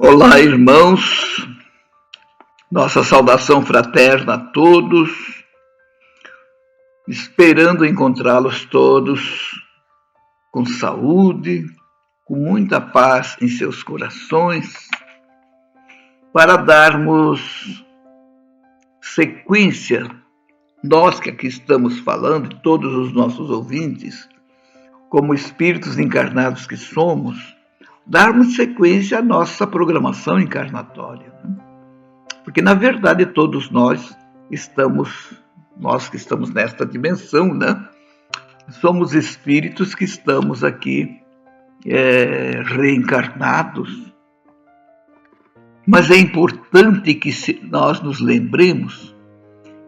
Olá, irmãos, nossa saudação fraterna a todos, esperando encontrá-los todos com saúde, com muita paz em seus corações, para darmos sequência, nós que aqui estamos falando, todos os nossos ouvintes, como espíritos encarnados que somos, darmos sequência à nossa programação encarnatória. Porque, na verdade, todos nós que estamos nesta dimensão, né? Somos espíritos que estamos aqui reencarnados. Mas é importante que nós nos lembremos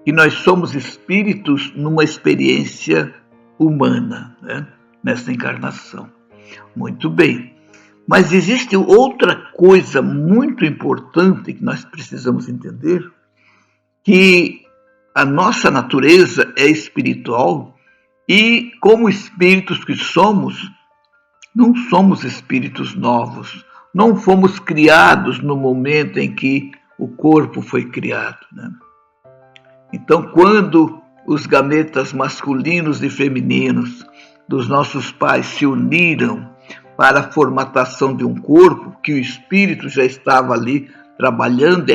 que nós somos espíritos numa experiência humana, né? Nesta encarnação. Muito bem. Mas existe outra coisa muito importante que nós precisamos entender, que a nossa natureza é espiritual e, como espíritos que somos, não somos espíritos novos, não fomos criados no momento em que o corpo foi criado, né? Então, quando os gametas masculinos e femininos dos nossos pais se uniram para a formatação de um corpo, que o espírito já estava ali trabalhando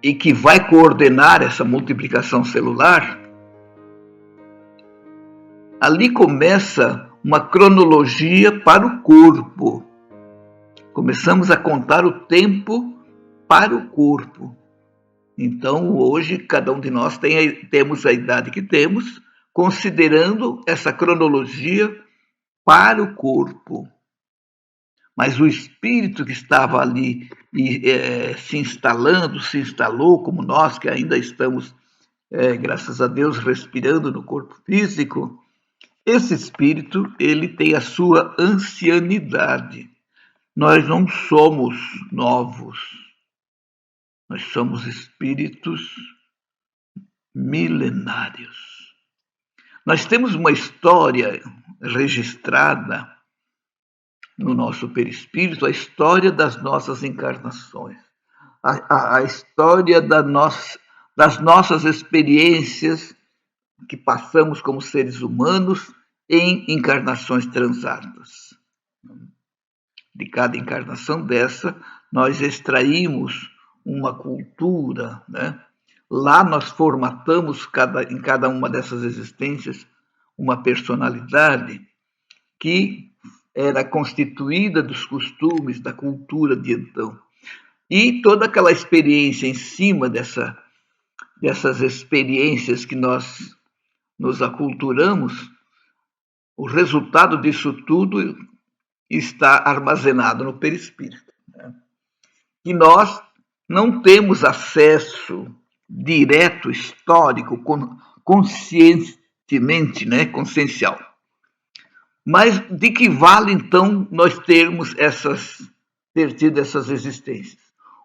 e que vai coordenar essa multiplicação celular, ali começa uma cronologia para o corpo. Começamos a contar o tempo para o corpo. Então, hoje, cada um de nós temos a idade que temos, considerando essa cronologia para o corpo. Mas o espírito que estava ali se instalou, como nós que ainda estamos, graças a Deus, respirando no corpo físico, esse espírito ele tem a sua ancianidade. Nós não somos novos, nós somos espíritos milenários. Nós temos uma história registrada no nosso perispírito, a história das nossas encarnações, a história das nossas experiências que passamos como seres humanos em encarnações transatas. De cada encarnação dessa, nós extraímos uma cultura, né? Lá nós formatamos em cada uma dessas existências uma personalidade que era constituída dos costumes, da cultura de então. E toda aquela experiência em cima dessas experiências que nós nos aculturamos, o resultado disso tudo está armazenado no perispírito. Né? E nós não temos acesso direto, histórico, conscientemente, né, consciencial. Mas de que vale, então, nós ter tido essas existências?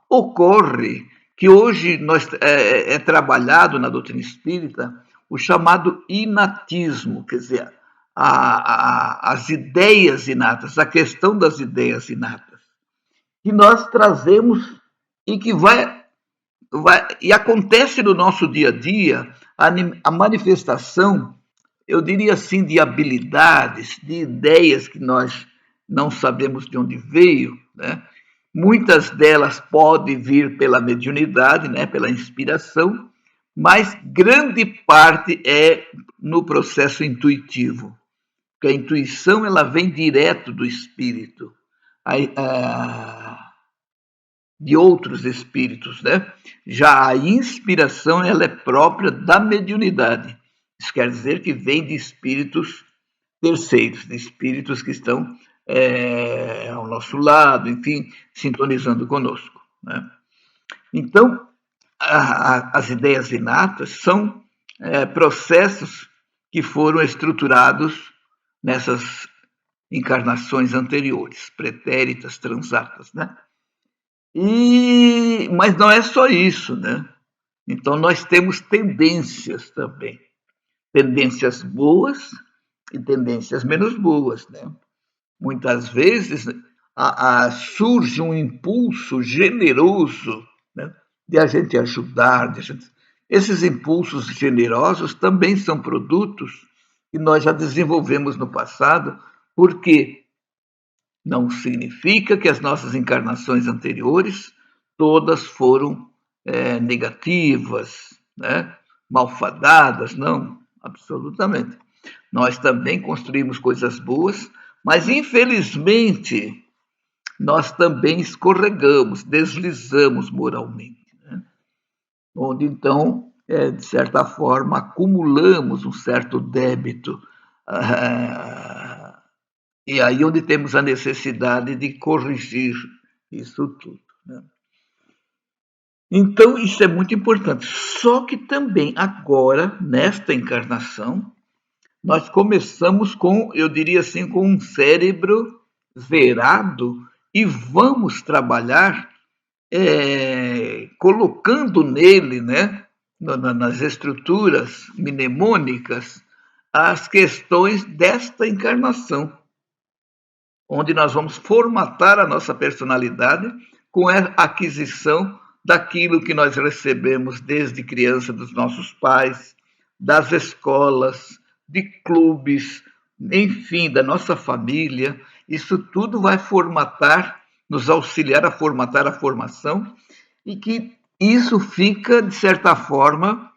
Ocorre que hoje é trabalhado na doutrina espírita o chamado inatismo, quer dizer, as ideias inatas, a questão das ideias inatas, que nós trazemos e que e acontece no nosso dia a dia a manifestação, eu diria assim, de habilidades, de ideias que nós não sabemos de onde veio, né? Muitas delas podem vir pela mediunidade, né? Pela inspiração, mas grande parte é no processo intuitivo, porque a intuição ela vem direto do espírito. De outros espíritos, né? Já a inspiração ela é própria da mediunidade. Isso quer dizer que vem de espíritos terceiros, de espíritos que estão ao nosso lado, enfim, sintonizando conosco, né? Então, as ideias inatas são processos que foram estruturados nessas encarnações anteriores, pretéritas, transatas, né? Mas não é só isso, né? Então, nós temos tendências também. Tendências boas e tendências menos boas, né? Muitas vezes, surge um impulso generoso, né, de a gente ajudar. Esses impulsos generosos também são produtos que nós já desenvolvemos no passado, porque não significa que as nossas encarnações anteriores todas foram negativas, né, malfadadas, não, absolutamente. Nós também construímos coisas boas, mas infelizmente nós também escorregamos, deslizamos moralmente, né? Onde então, de certa forma, acumulamos um certo débito, e aí onde temos a necessidade de corrigir isso tudo, né? Então, isso é muito importante. Só que também agora, nesta encarnação, nós começamos com, eu diria assim, com um cérebro zerado e vamos trabalhar colocando nele, né, nas estruturas mnemônicas, as questões desta encarnação, onde nós vamos formatar a nossa personalidade com a aquisição daquilo que nós recebemos desde criança dos nossos pais, das escolas, de clubes, enfim, da nossa família. Isso tudo vai formatar, nos auxiliar a formatar a formação, e que isso fica, de certa forma,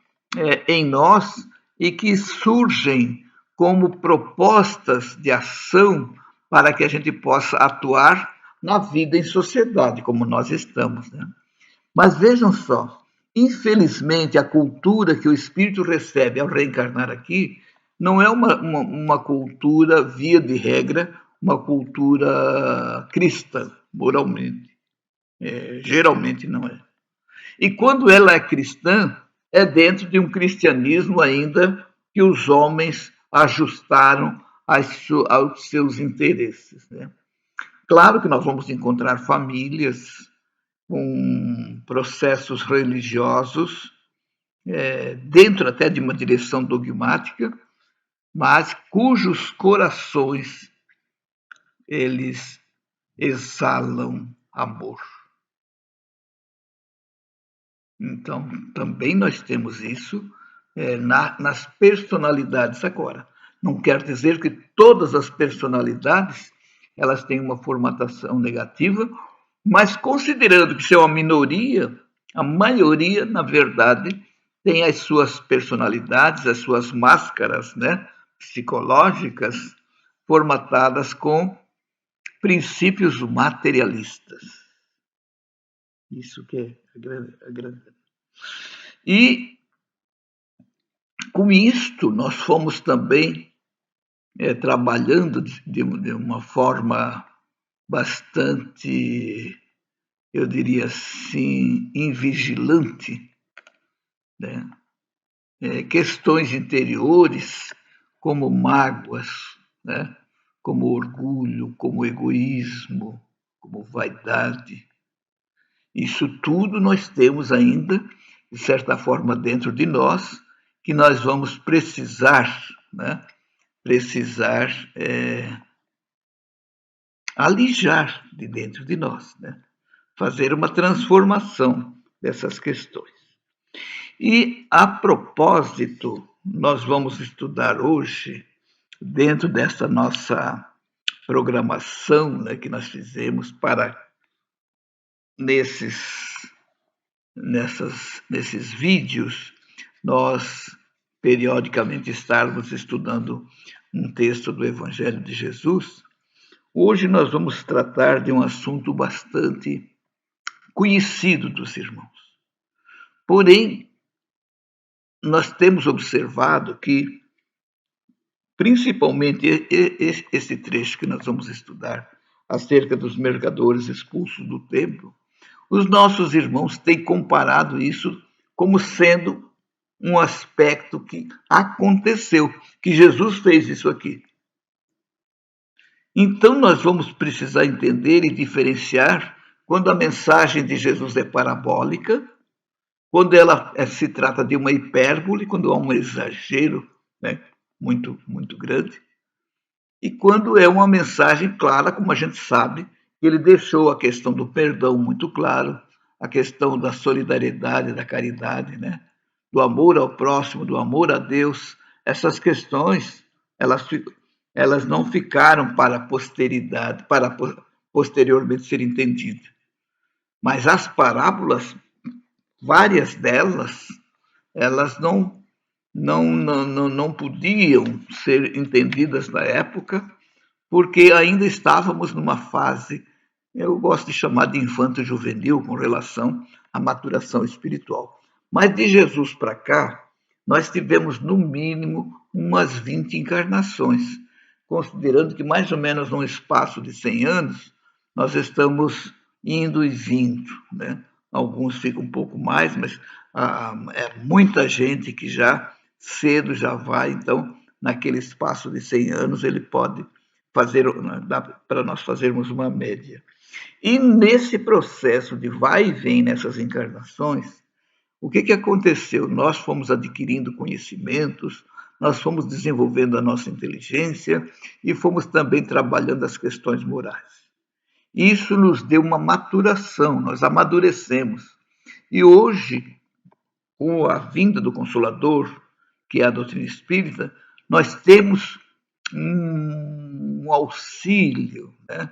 em nós, e que surgem como propostas de ação para que a gente possa atuar na vida em sociedade, como nós estamos, né? Mas vejam só, infelizmente a cultura que o espírito recebe ao reencarnar aqui não é uma cultura, via de regra, uma cultura cristã, moralmente. Geralmente não é. E quando ela é cristã, é dentro de um cristianismo ainda que os homens ajustaram aos seus interesses, né? Claro que nós vamos encontrar famílias com processos religiosos, dentro até de uma direção dogmática, mas cujos corações eles exalam amor. Então, também nós temos isso nas personalidades agora. Não quer dizer que todas as personalidades elas têm uma formatação negativa, mas considerando que são a minoria, a maioria, na verdade, tem as suas personalidades, as suas máscaras, né, psicológicas, formatadas com princípios materialistas. Isso que é a grande. E com isto nós fomos também trabalhando de uma forma bastante, eu diria assim, invigilante, né? Questões interiores como mágoas, né? Como orgulho, como egoísmo, como vaidade. Isso tudo nós temos ainda, de certa forma, dentro de nós, que nós vamos precisar, né? Precisar alijar de dentro de nós, né? Fazer uma transformação dessas questões. E, a propósito, nós vamos estudar hoje, dentro dessa nossa programação, né, que nós fizemos para nesses vídeos, nós periodicamente estarmos estudando um texto do Evangelho de Jesus. Hoje nós vamos tratar de um assunto bastante conhecido dos irmãos. Porém, nós temos observado que, principalmente esse trecho que nós vamos estudar, acerca dos mercadores expulsos do templo, os nossos irmãos têm comparado isso como sendo um aspecto que aconteceu, que Jesus fez isso aqui. Então nós vamos precisar entender e diferenciar quando a mensagem de Jesus é parabólica, quando ela se trata de uma hipérbole, quando há um exagero, né, muito, muito grande, e quando é uma mensagem clara, como a gente sabe, Ele deixou a questão do perdão muito claro, a questão da solidariedade, da caridade, né? Do amor ao próximo, do amor a Deus. Essas questões, elas não ficaram para a posteridade, para posteriormente ser entendidas. Mas as parábolas, várias delas, elas não podiam ser entendidas na época, porque ainda estávamos numa fase, eu gosto de chamar de infanto-juvenil, com relação à maturação espiritual. Mas de Jesus para cá, nós tivemos no mínimo umas 20 encarnações, considerando que mais ou menos num espaço de 100 anos, nós estamos indo e vindo, né? Alguns ficam um pouco mais, mas é muita gente que já cedo já vai, então naquele espaço de 100 anos ele pode fazer, para nós fazermos uma média. E nesse processo de vai e vem nessas encarnações, o que aconteceu? Nós fomos adquirindo conhecimentos, nós fomos desenvolvendo a nossa inteligência e fomos também trabalhando as questões morais. Isso nos deu uma maturação, nós amadurecemos. E hoje, com a vinda do Consolador, que é a doutrina espírita, nós temos um auxílio, né?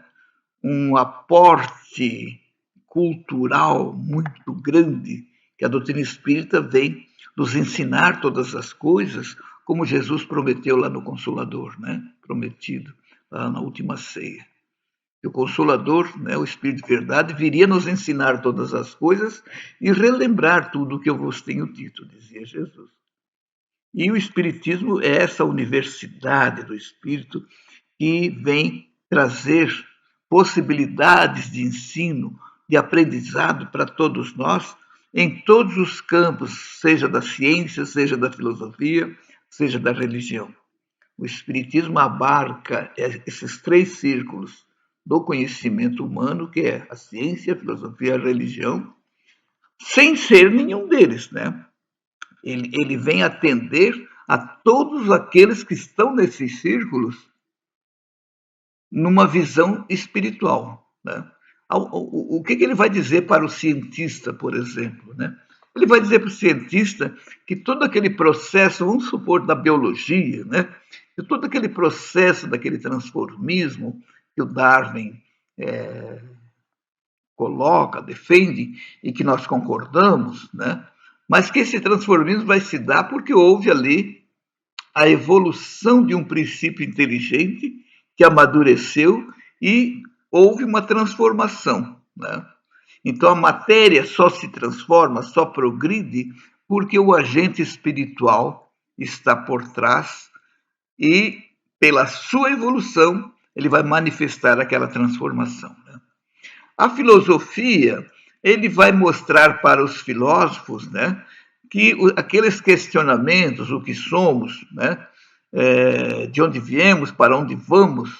Um aporte cultural muito grande, que a doutrina espírita vem nos ensinar todas as coisas, como Jesus prometeu lá no Consolador, né? Prometido lá na última ceia. E o Consolador, né, o Espírito de Verdade, viria nos ensinar todas as coisas e relembrar tudo o que eu vos tenho dito, dizia Jesus. E o Espiritismo é essa universidade do Espírito que vem trazer possibilidades de ensino, de aprendizado para todos nós, em todos os campos, seja da ciência, seja da filosofia, seja da religião. O Espiritismo abarca esses 3 círculos do conhecimento humano, que é a ciência, a filosofia e a religião, sem ser nenhum deles, né? Ele vem atender a todos aqueles que estão nesses círculos numa visão espiritual, né? O que ele vai dizer para o cientista, por exemplo, né? Ele vai dizer para o cientista que todo aquele processo, vamos supor, da biologia, né? Que todo aquele processo daquele transformismo que o Darwin coloca, defende e que nós concordamos, né? Mas que esse transformismo vai se dar porque houve ali a evolução de um princípio inteligente que amadureceu e houve uma transformação, né? Então a matéria só se transforma, só progride porque o agente espiritual está por trás e pela sua evolução ele vai manifestar aquela transformação, né? A filosofia, ele vai mostrar para os filósofos, né, que aqueles questionamentos, o que somos, né, de onde viemos, para onde vamos,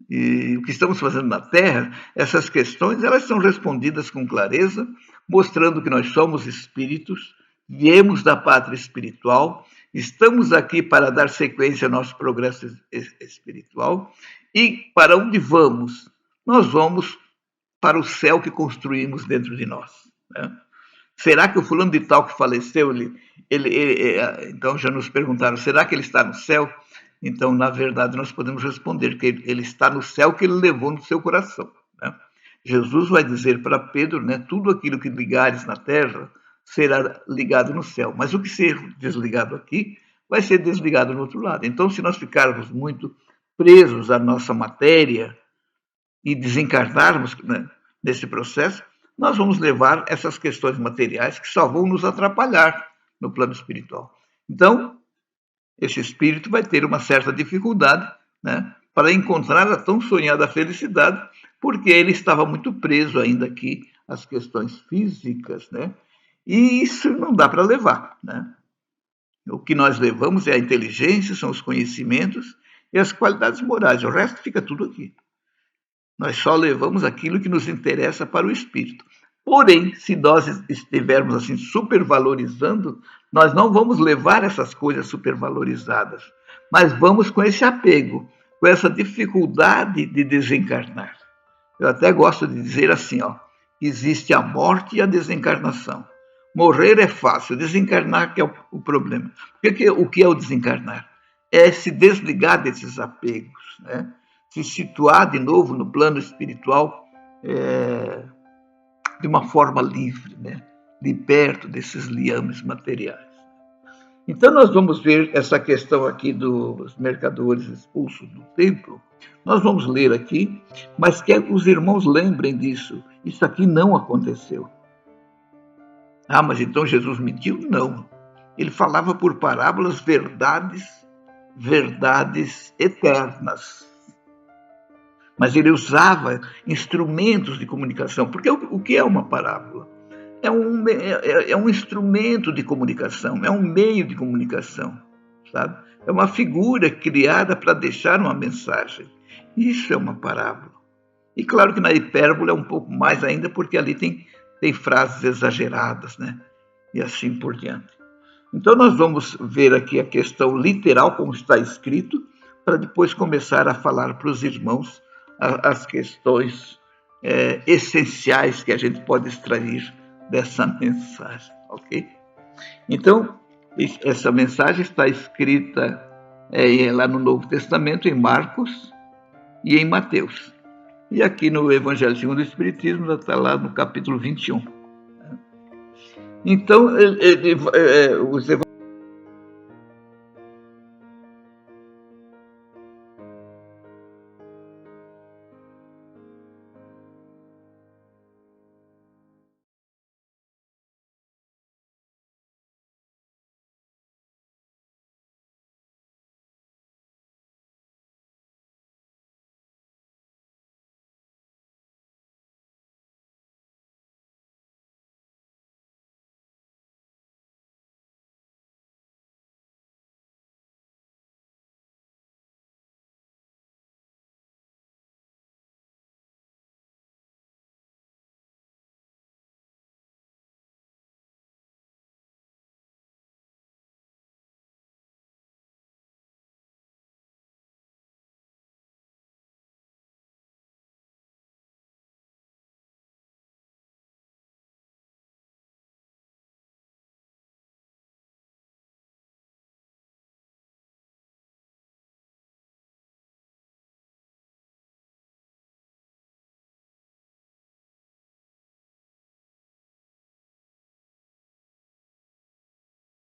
e o que estamos fazendo na Terra, essas questões elas são respondidas com clareza, mostrando que nós somos espíritos, viemos da pátria espiritual, estamos aqui para dar sequência ao nosso progresso espiritual e para onde vamos? Nós vamos para o céu que construímos dentro de nós, né? Será que o fulano de tal que faleceu, então já nos perguntaram, será que ele está no céu? Então, na verdade, nós podemos responder que ele está no céu que ele levou no seu coração, né? Jesus vai dizer para Pedro, né, tudo aquilo que ligares na terra será ligado no céu, mas o que ser desligado aqui vai ser desligado no outro lado. Então, se nós ficarmos muito presos à nossa matéria e desencarnarmos, né, nesse processo, nós vamos levar essas questões materiais que só vão nos atrapalhar no plano espiritual. Então, esse espírito vai ter uma certa dificuldade, né, para encontrar a tão sonhada felicidade, porque ele estava muito preso ainda aqui às questões físicas, né? E isso não dá para levar, né? O que nós levamos é a inteligência, são os conhecimentos e as qualidades morais. O resto fica tudo aqui. Nós só levamos aquilo que nos interessa para o espírito. Porém, se nós estivermos assim supervalorizando, nós não vamos levar essas coisas supervalorizadas, mas vamos com esse apego, com essa dificuldade de desencarnar. Eu até gosto de dizer assim, ó, existe a morte e a desencarnação. Morrer é fácil, desencarnar que é o problema. O que é o desencarnar? É se desligar desses apegos, né? Se situar de novo no plano espiritual de uma forma livre, né? Liberto desses liames materiais. Então nós vamos ver essa questão aqui dos mercadores expulsos do templo. Nós vamos ler aqui, mas que os irmãos lembrem disso. Isso aqui não aconteceu. Ah, mas então Jesus mentiu? Não. Ele falava por parábolas verdades eternas. Mas ele usava instrumentos de comunicação. Porque o que é uma parábola? É um instrumento de comunicação, é um meio de comunicação, sabe? É uma figura criada para deixar uma mensagem. Isso é uma parábola. E claro que na hipérbole é um pouco mais ainda, porque ali tem frases exageradas, né? E assim por diante. Então nós vamos ver aqui a questão literal, como está escrito, para depois começar a falar para os irmãos as questões essenciais que a gente pode extrair dessa mensagem, ok? Então, essa mensagem está escrita lá no Novo Testamento, em Marcos e em Mateus. E aqui no Evangelho segundo o Espiritismo, está lá no capítulo 21. Então, os evangelhos